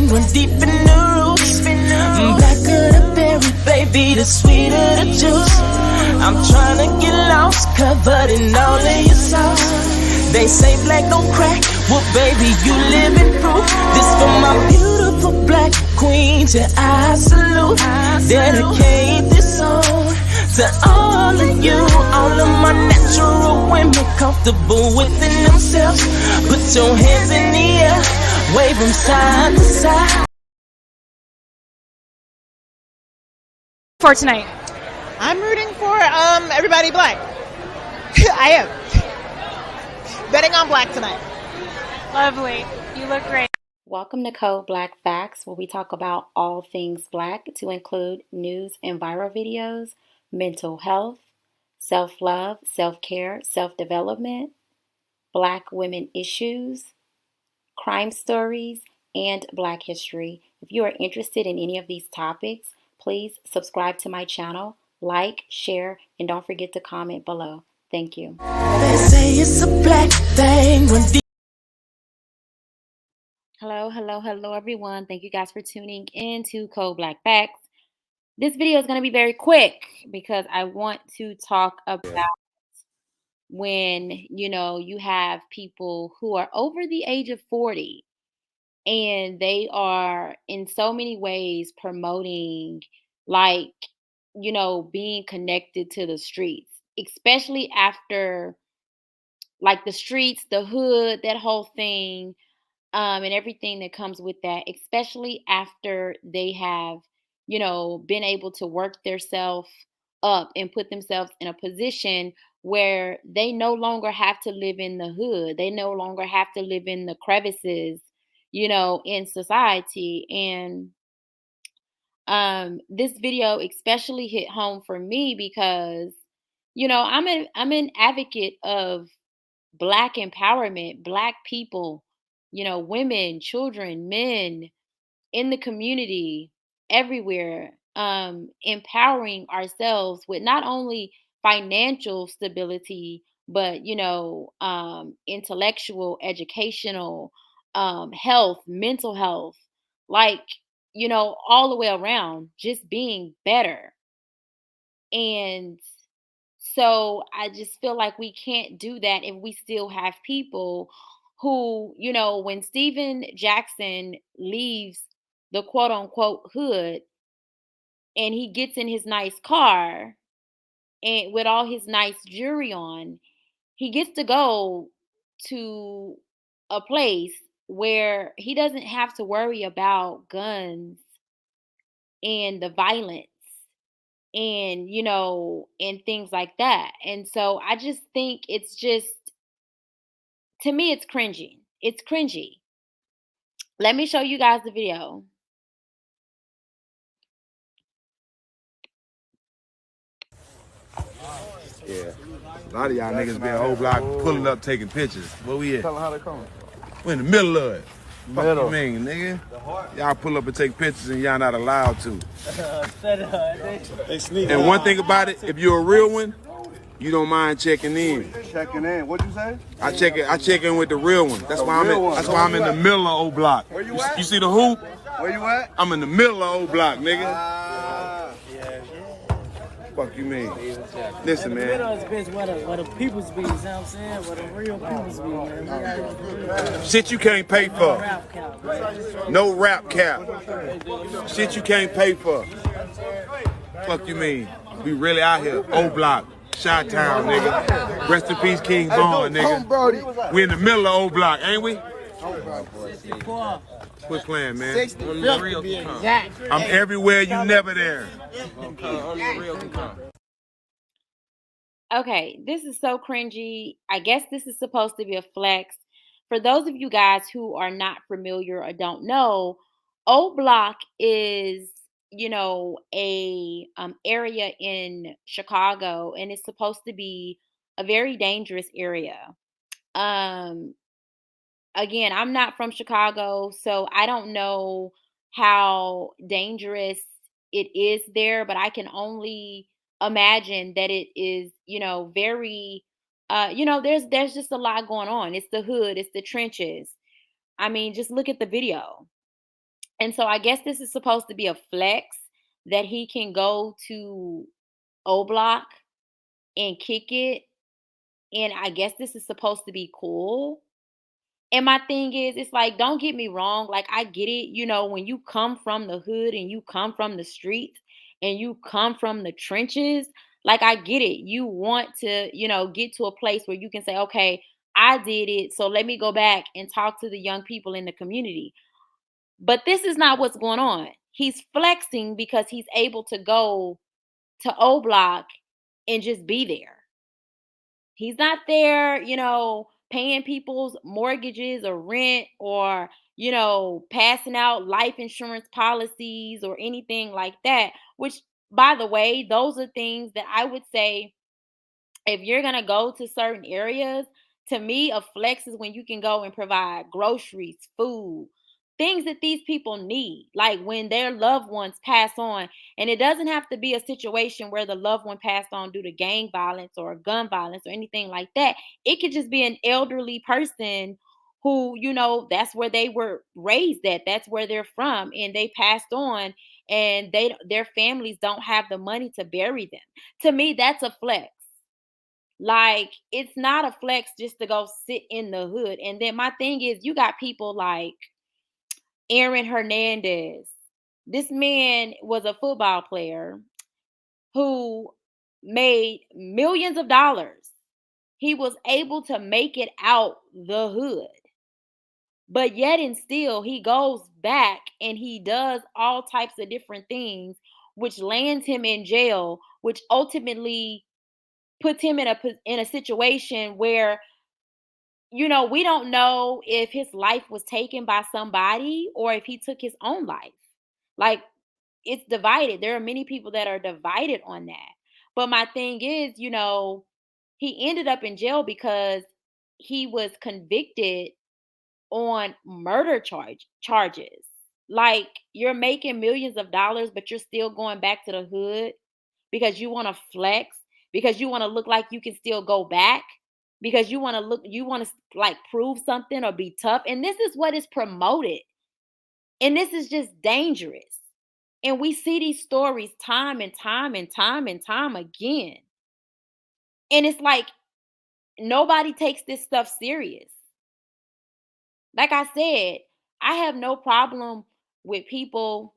run deep in the roots. Blacker the berry, baby, the sweeter the juice. I'm trying to get lost, covered in all of your sauce. They say black don't crack, well baby, you living proof. This for my beautiful black queens, and I salute. Dedicate this song to all of you, all of my natural women comfortable within themselves. Put your hands in the air, wave them side to side. For tonight? I'm rooting for everybody black. I am. Betting on black tonight. Lovely. You look great. Welcome to Code Black Facts, where we talk about all things black to include news and viral videos, mental health, self-love, self-care, self-development, black women issues, crime stories, and black history. If you are interested in any of these topics, please subscribe to my channel, like, share, and don't forget to comment below. Thank you. They say it's a black thing when Hello, everyone. Thank you guys for tuning in to Code Black Facts. This video is going to be very quick because I want to talk about when, you have people who are over the age of 40 and they are in so many ways promoting, like, being connected to the streets, especially after, like, the streets, the hood, that whole thing, and everything that comes with that, especially after they have, been able to work themselves up and put themselves in a position where they no longer have to live in the hood. They no longer have to live in the crevices, in society. And this video especially hit home for me because, I'm an advocate of Black empowerment, Black people, women, children, men in the community, everywhere, empowering ourselves with not only financial stability, but, intellectual, educational, health, mental health, like, all the way around, just being better. And so I just feel like we can't do that if we still have people who, when Steven Jackson leaves the quote unquote hood and he gets in his nice car and with all his nice jewelry on, he gets to go to a place where he doesn't have to worry about guns and the violence and and things like that. And so I just think it's just, to me, it's cringy. Let me show you guys the video. Yeah. A lot of y'all niggas be in whole block pulling up taking pictures. Where we at? Tell them how they coming. We in the middle of it. Middle. Fuck you mean, nigga? Y'all pull up and take pictures and y'all not allowed to. They sneak. And one thing about it, if you're a real one, you don't mind checking in. Checking in. What'd you say? I check in with the real one. That's why I'm in the middle of old block. Where you at? You see the hoop? Where you at? I'm in the middle of old block, nigga. Fuck you mean? Listen, man. Where the people's be, you know what I'm saying? Where the real people's be, man. Shit you can't pay for. No rap cap. Shit you can't pay for. Fuck you mean? We really out here. Old block. Chi-Town, nigga. Rest in peace, King Vaughn, nigga. We in the middle of old block, ain't we? Quit playing, man. I'm everywhere, you never there. Okay, this is so cringy. I guess this is supposed to be a flex. For those of you guys who are not familiar or don't know, Old Block is, a area in Chicago, and it's supposed to be a very dangerous area. Again, I'm not from Chicago, so I don't know how dangerous it is there, but I can only imagine that it is, very there's just a lot going on. It's the hood, it's the trenches. I mean, just look at the video. And so I guess this is supposed to be a flex that he can go to O Block and kick it. And I guess this is supposed to be cool. And my thing is, it's like, don't get me wrong. Like, I get it. When you come from the hood and you come from the streets and you come from the trenches, like, I get it. You want to, get to a place where you can say, okay, I did it. So let me go back and talk to the young people in the community. But this is not what's going on. He's flexing because he's able to go to O Block and just be there. He's not there, paying people's mortgages or rent or, passing out life insurance policies or anything like that. Which, by the way, those are things that I would say if you're going to go to certain areas, to me, a flex is when you can go and provide groceries, food, things that these people need, like when their loved ones pass on. And it doesn't have to be a situation where the loved one passed on due to gang violence or gun violence or anything like that. It could just be an elderly person who, that's where they were raised at, that's where they're from, and they passed on, and their families don't have the money to bury them. To me, that's a flex. Like, it's not a flex just to go sit in the hood. And then my thing is, you got people like Aaron Hernandez. This man was a football player who made millions of dollars. He was able to make it out the hood. But yet and still, he goes back and he does all types of different things, which lands him in jail, which ultimately puts him in a situation where we don't know if his life was taken by somebody or if he took his own life. Like, it's divided. There are many people that are divided on that. But my thing is, he ended up in jail because he was convicted on murder charges. Like, you're making millions of dollars, but you're still going back to the hood because you want to flex, because you want to look like you can still go back, because you want to like prove something or be tough. And this is what is promoted. And this is just dangerous. And we see these stories time and time and time and time again. And it's like nobody takes this stuff serious. Like I said, I have no problem with people.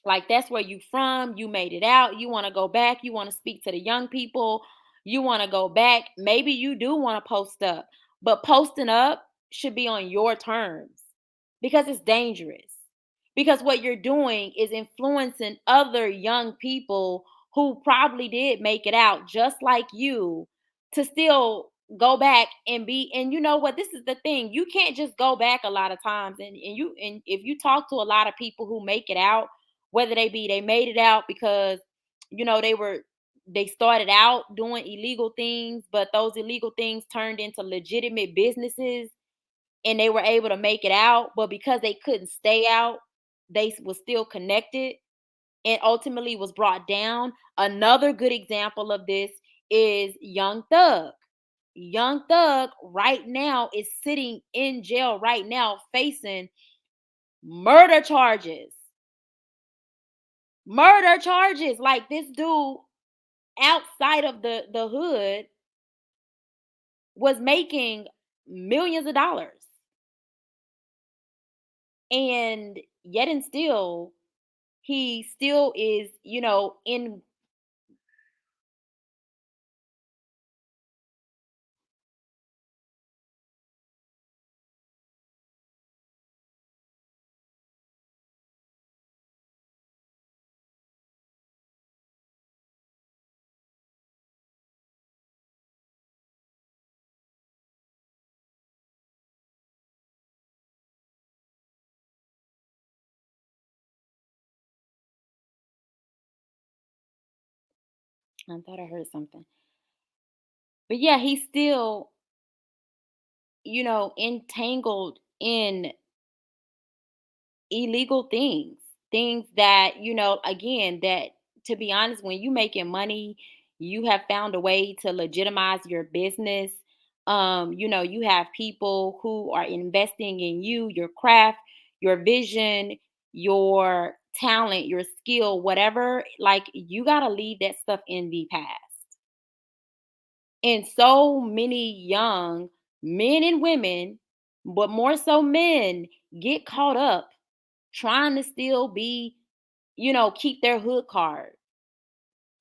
Like, that's where you from, you made it out, you want to go back, you want to speak to the young people, you want to go back. Maybe you do want to post up, but posting up should be on your terms because it's dangerous. Because what you're doing is influencing other young people who probably did make it out just like you to still go back and be. And you know what, this is the thing, you can't just go back a lot of times. And if you talk to a lot of people who make it out, whether they made it out because they started out doing illegal things, but those illegal things turned into legitimate businesses and they were able to make it out, but because they couldn't stay out, they was still connected and ultimately was brought down. Another good example of this is Young Thug. Young Thug right now is sitting in jail right now facing murder charges. Murder charges. Like, this dude outside of the hood was making millions of dollars. And yet and still, he still is, in. I thought I heard something. But yeah, he's still, entangled in illegal things. Things that, again, that, to be honest, when you making money, you have found a way to legitimize your business. You have people who are investing in you, your craft, your vision. your talent, your skill, whatever, like you got to leave that stuff in the past. And so many young men and women, but more so men, get caught up trying to still be, keep their hood card.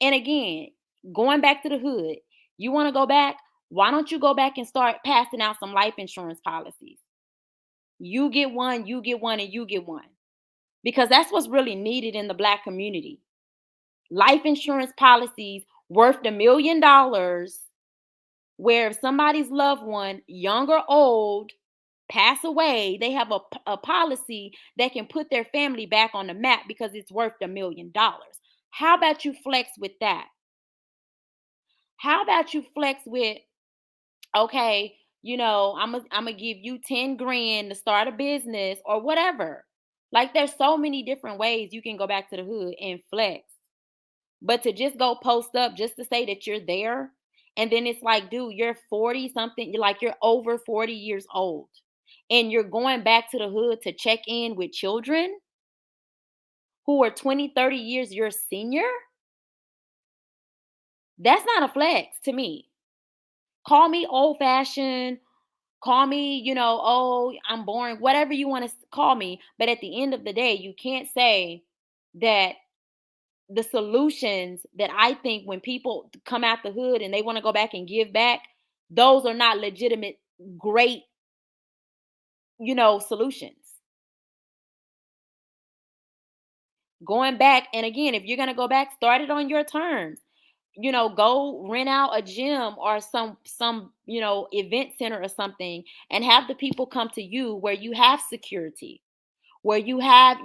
And again, going back to the hood, you want to go back? Why don't you go back and start passing out some life insurance policies? You get one, you get one, and you get one. Because that's what's really needed in the Black community. Life insurance policies worth $1 million, where if somebody's loved one, young or old, pass away, they have a policy that can put their family back on the map because it's worth $1 million. How about you flex with that? How about you flex with, okay, I'm gonna give you 10 grand to start a business or whatever. Like there's so many different ways you can go back to the hood and flex. But to just go post up just to say that you're there, and then it's like, dude, you're 40 something, you're over 40 years old. And you're going back to the hood to check in with children who are 20, 30 years your senior. That's not a flex to me. Call me old fashioned, call me, oh, I'm boring, whatever you want to call me. But at the end of the day, you can't say that the solutions that I think when people come out the hood and they want to go back and give back, those are not legitimate, great, solutions. Going back, and again, if you're going to go back, start it on your terms. Go rent out a gym or some event center or something, and have the people come to you where you have security, where you have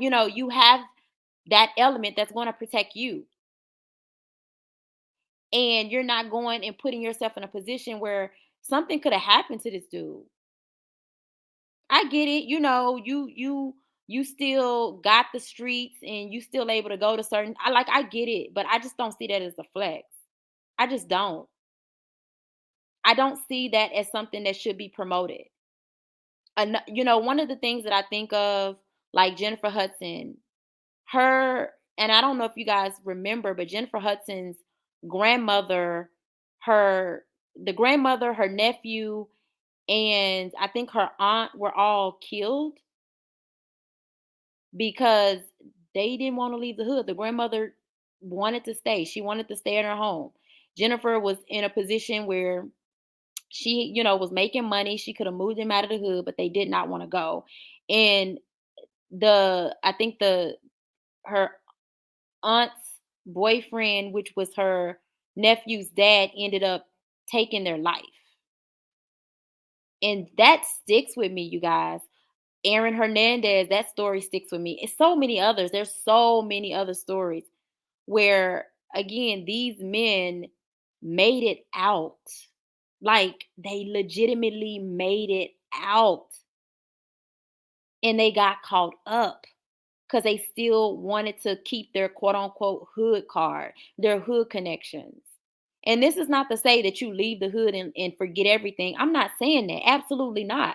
that element that's going to protect you. And you're not going and putting yourself in a position where something could have happened to this dude. I get it, you still got the streets and you still able to go to certain, I get it, but I just don't see that as a flex. I just don't. I don't see that as something that should be promoted. And one of the things that I think of, like Jennifer Hudson, her, and I don't know if you guys remember, but Jennifer Hudson's grandmother, the grandmother, her nephew, and I think her aunt were all killed because they didn't want to leave the hood. The grandmother wanted to stay. She wanted to stay in her home. Jennifer was in a position where she, was making money. She could have moved them out of the hood, but they did not want to go. And I think her aunt's boyfriend, which was her nephew's dad, ended up taking their life. And that sticks with me, you guys. Aaron Hernandez, that story sticks with me. It's so many others. There's so many other stories where, again, these men made it out. Like they legitimately made it out. And they got caught up because they still wanted to keep their quote unquote hood card, their hood connections. And this is not to say that you leave the hood and forget everything. I'm not saying that. Absolutely not.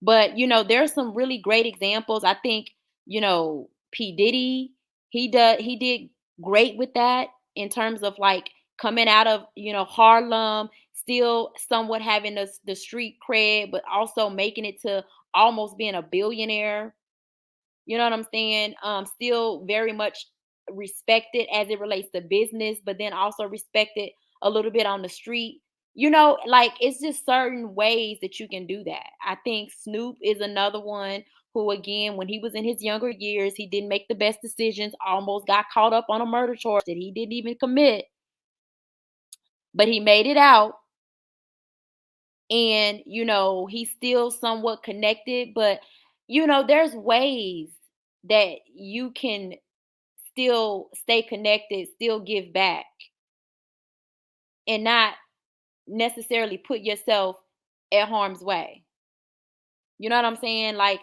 But there's some really great examples. I think, P. Diddy, he did great with that in terms of like coming out of, Harlem, still somewhat having the street cred, but also making it to almost being a billionaire. You know what I'm saying? Still very much respected as it relates to business, but then also respected a little bit on the street. Like it's just certain ways that you can do that. I think Snoop is another one who, again, when he was in his younger years, he didn't make the best decisions, almost got caught up on a murder charge that he didn't even commit, but he made it out. And, he's still somewhat connected, but, there's ways that you can still stay connected, still give back, and not necessarily put yourself at harm's way. You know what I'm saying? Like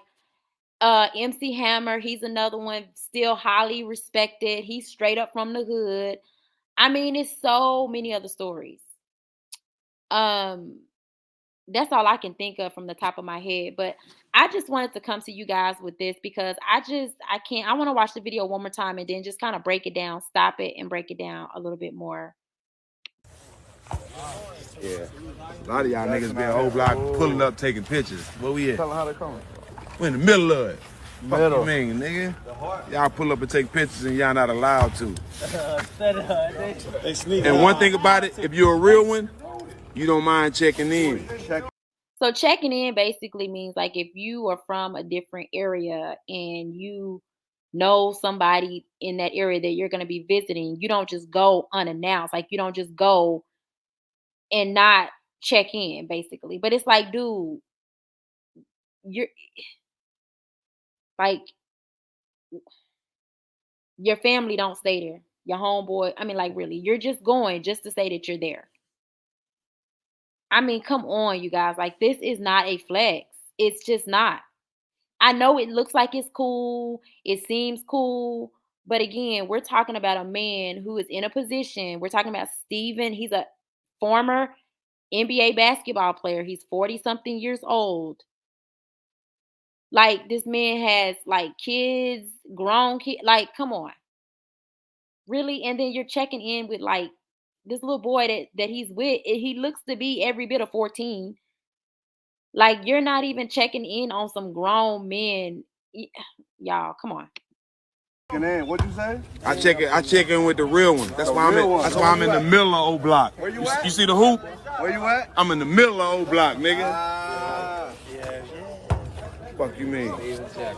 MC Hammer, he's another one, still highly respected. He's straight up from the hood. I mean, it's so many other stories. Um That's all I can think of from the top of my head. But I just wanted to come to you guys with this because I can't. I want to watch the video one more time and then just kind of break it down, stop it, and break it down a little bit more. Yeah. A lot of y'all niggas be in old block pulling up, taking pictures. Where we at? Tell them how they coming. We in the middle of it. Middle. Fuck you mean, nigga? Y'all pull up and take pictures and y'all not allowed to. They sneak. And one thing about it, if you're a real one, you don't mind checking in. So checking in basically means like if you are from a different area and you know somebody in that area that you're going to be visiting, you don't just go unannounced. Like you don't just go and not check in basically. But it's like, dude, you're like your family don't stay there. Your homeboy, I mean like really, you're just going just to say that you're there. I mean, come on, you guys. Like, this is not a flex. It's just not. I know it looks like it's cool. It seems cool. But again, we're talking about a man who is in a position. We're talking about Steven. He's a former NBA basketball player. He's 40 something years old. Like, this man has like kids, grown kids. Like, come on. Really? And then you're checking in with like this little boy that he's with. He looks to be every bit of 14. Like, you're not even checking in on some grown men. Y'all, come on. What'd you say? I check in with the real one. That's why I'm in the middle of old block. Where you at? You see the hoop? Where you at? I'm in the middle of old block, nigga. Fuck you mean?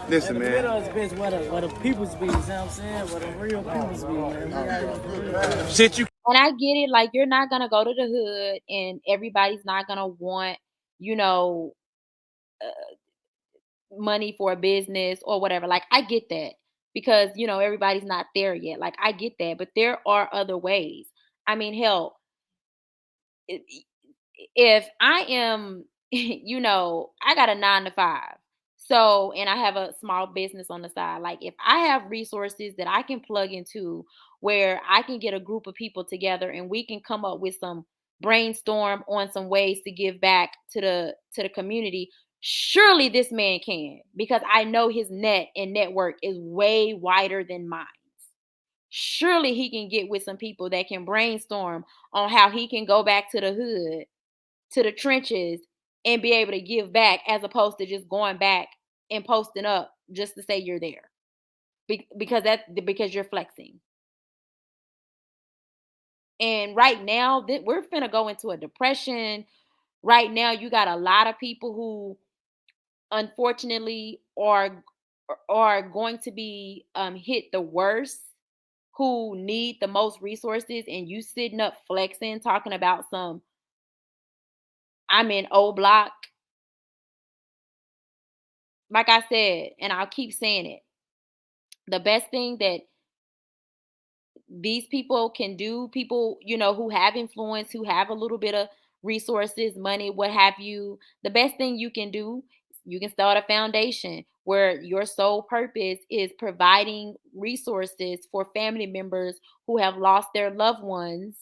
Listen, In the middle man. of this bitch where the people's be, you know what I'm saying? Where the real people's be, man. Shit, you And I get it, like you're not gonna go to the hood and everybody's not gonna want, you know, money for a business or whatever. Like I get that because, you know, everybody's not there yet. Like I get that, but there are other ways. I mean, hell, i- if I am, you know, I got a 9 to 5. So, and I have a small business on the side. Like, if I have resources that I can plug into where I can get a group of people together and we can come up with some brainstorm on some ways to give back to the community, surely this man can because I know his net and network is way wider than mine. Surely he can get with some people that can brainstorm on how he can go back to the hood, to the trenches, and be able to give back as opposed to just going back and posting up just to say you're there. Because you're flexing. And right now, we're finna go into a depression. Right now, you got a lot of people who unfortunately are going to be hit the worst, who need the most resources, and you sitting up flexing, talking about some I'm in O block. Like I said, and I'll keep saying it. The best thing that these people can do, people, you know, who have influence, who have a little bit of resources, money, what have you, the best thing you can do, you can start a foundation where your sole purpose is providing resources for family members who have lost their loved ones,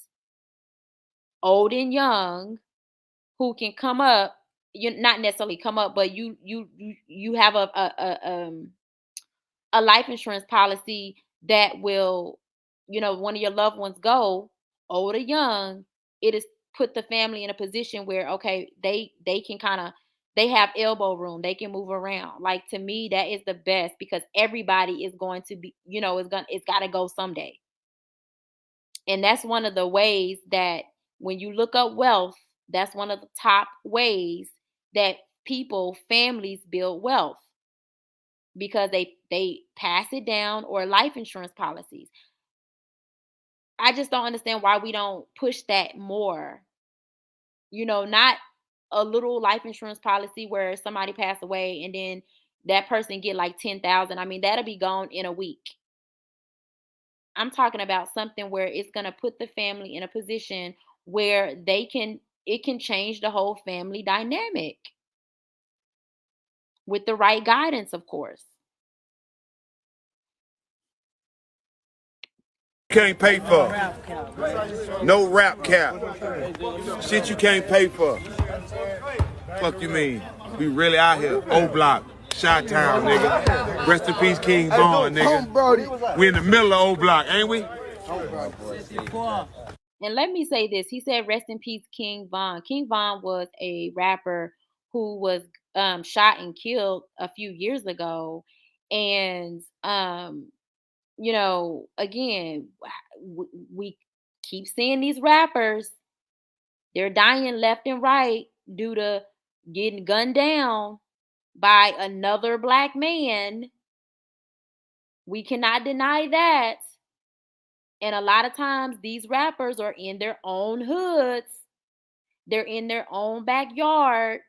old and young, who can come up, you not necessarily come up, but you have a life insurance policy that will, you know, one of your loved ones go, old or young, it is put the family in a position where okay, they can kind of they have elbow room, they can move around. Like to me, that is the best because everybody is going to be, you know, it's got to go someday. And that's one of the ways that when you look up wealth, that's one of the top ways that people, families build wealth because they pass it down or life insurance policies. I just don't understand why we don't push that more. You know, not a little life insurance policy where somebody passed away and then that person get like 10,000. I mean, that'll be gone in a week. I'm talking about something where it's going to put the family in a position where it can change the whole family dynamic with the right guidance, of course. can't pay for. Rap cap. No rap cap. Shit you can't pay for. Fuck you mean? We really out here. O-Block, Chi-Town, nigga. Rest in peace, King Von, nigga. We in the middle of O-Block, ain't we? And let me say this. He said, rest in peace, King Von. King Von was a rapper who was shot and killed a few years ago. And, you know, again, we keep seeing these rappers. They're dying left and right due to getting gunned down by another black man. We cannot deny that. And a lot of times these rappers are in their own hoods. They're in their own backyard.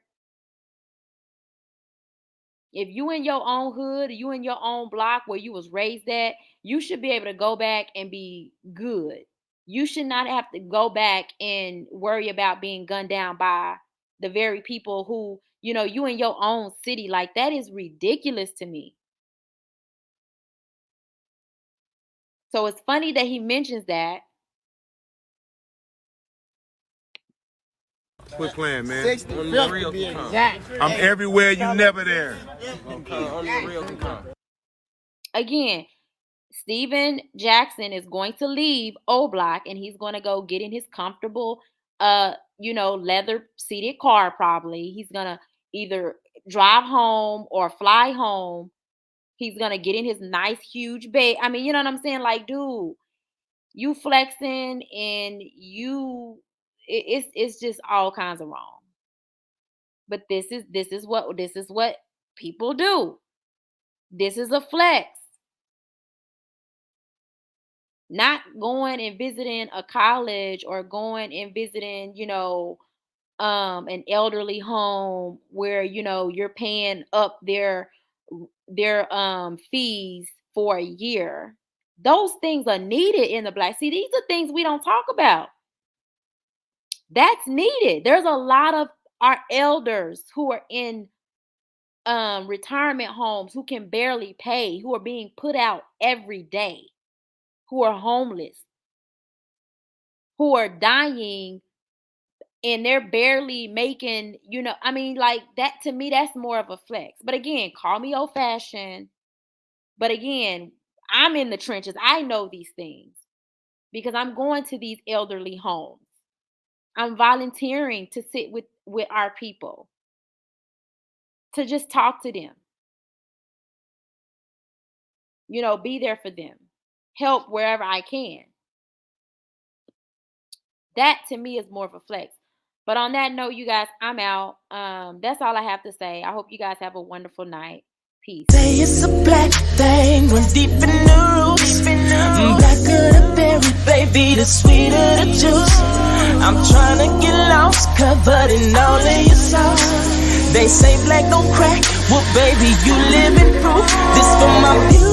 If you in your own hood, you in your own block where you was raised at, you should be able to go back and be good. You should not have to go back and worry about being gunned down by the very people who, you know, you in your own city. Like, that is ridiculous to me. So it's funny that he mentions that. Quit playing, man. I'm everywhere, you never there. Again, Steven Jackson is going to leave O-Block and he's going to go get in his comfortable, you know, leather seated car probably. He's going to either drive home or fly home. He's going to get in his nice, huge bed. I mean, you know what I'm saying? Like, dude, you flexing and it's just all kinds of wrong. But this is what people do. This is a flex. Not going and visiting a college or going and visiting, you know, an elderly home where, you know, you're paying up their fees for a year. Those things are needed in the Black. See, these are things we don't talk about. That's needed. There's a lot of our elders who are in retirement homes who can barely pay, who are being put out every day, who are homeless, who are dying, and they're barely making, you know, I mean, like, that to me, that's more of a flex. But again, call me old fashioned. But again, I'm in the trenches. I know these things because I'm going to these elderly homes. I'm volunteering to sit with our people, to just talk to them, you know, be there for them, help wherever I can. That to me is more of a flex. But on that note, you guys, I'm out. That's all I have to say. I hope you guys have a wonderful night. Peace. Say it's a black thing, when deep in the roots. Blacker the berry, baby, the sweeter the juice. I'm trying to get lost, covered in all of your sauce. They say black don't crack, well baby, you living proof. This for my beauty.